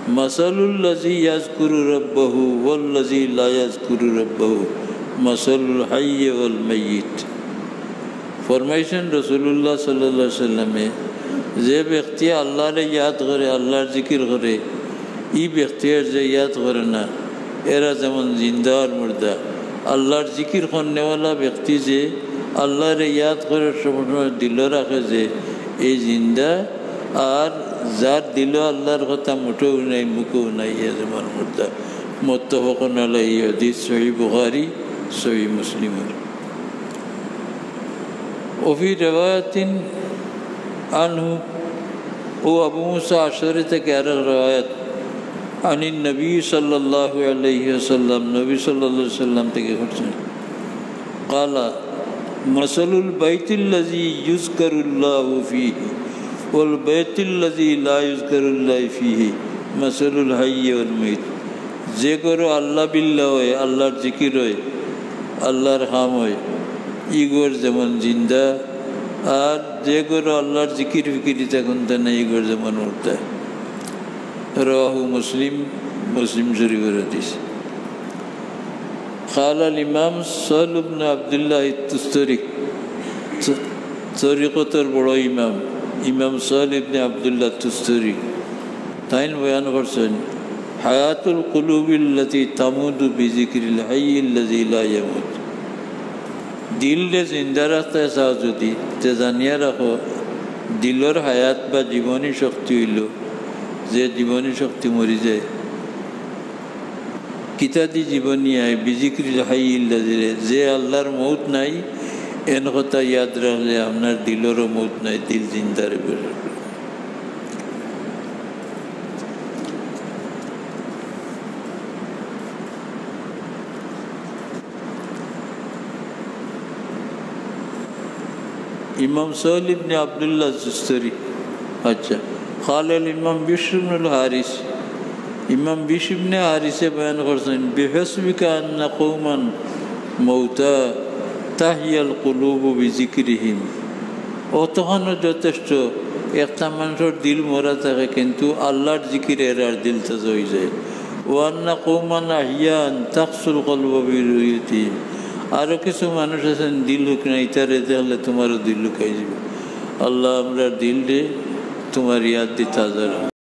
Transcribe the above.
मसलुल्लज़ी यज़कुरु रब्बहु वल्लज़ी ला यज़कुरु रब्बहु मसलुल हय्य वल मय्यित। फरमाइशन रसूलुल्लाह सल्लल्लाहु अलैहि वसल्लम में जे व्यक्ति अल्लाह रे याद करे अल्लाहर जिकिर करे ई व्यक्तिर जे याद करे ना एरा जेमन जिंदा और मुर्दा। अल्लाहर जिकिर करने वाला व्यक्ति जे अल्लाह रे याद करे समय दिल राखे जे ए जिंदा और जार दिल अल्लाहर कथा मुठो नहीं मुको नहीं है जेमन मुर्दा। मुत्तफ़क़ुन अलैहि हदीस सही बुखारी सही मुस्लिम। वफ़ी रवायतिन अन्हु ओ अबू मूसा अशअरी तक रवायत अन नबी सल्लल्लाहु अलैहि वसल्लम नबी सल्लल्लाहु अलैहि वसल्लम तक क़ाला मसलुल बैतिल्लज़ी युज़करुल्लाहु फ़ीही वल बैतिल्लज़ी ला युज़करुल्लाहु फ़ीही मसलुल हय्य वल मय्यित। जे करो अल्लाह बिल्ला होय अल्लाहर जिकिर होय अल्लाहर हाम होय इगोर जेमन जिंदा और जे करो अल्लाहर जिकिर फिकिरी तकन तना इगोर जेमन मुर्दा। रवाहु मुस्लिम मुस्लिम शरीफ हदीस। क़ाला इमाम सहल इब्न अब्दुल्लाह तुस्तरी तरीक़तर बड़ो इमाम इमाम सहल इब्न अब्दुल्लाह तुस्तरी ताइन बयान करছেন हयातुल कुलूबिल्लती तमुदु बिज़िक्रिल हय्यिल्लज़ी ला यमूत। दिल रे जिंदा रखते चाও যদি তে জানিয়া রাখো दिलर हायात बा जीवनी शक्ति हইল जे जीवनी शक्ति मरी जाए कितादी जीवनी आए बिजिक्रिल हय्यिल्लज़ी जे अल्लाहर मौत नाई एन कथा याद रखले आपनार दिलेरो मौत नाई दिल जिंदा रहे। इमाम सहल इब्न अब्दुल्लाह तुस्तरी अच्छा क़ाल इमाम बिश्र इब्नुल हारिस इमाम बिश्र इब्न हारिस बयान करছেন बिहस्बिका अन्ना कौमान मौता ताहियाल कुलूबु बिजिक्रिहिम। অতখানো যথেষ্ট একটা মানুষের দিল মরা থাকে কিন্তু আল্লাহর জিকিরে এর দিল তাজা হয়ে যায়। ওয়ান্না কৌমান আহিয়ান তাকসুল কলব বিরুয়তিহিম। আরও কিছু মানুষ আছেন দিল হুক না ইতারে দেখলে তোমারও দিল লুকাই যাবে। আল্লাহ আমরা দিল রে তোমার ইয়াদ দিয়ে তাজা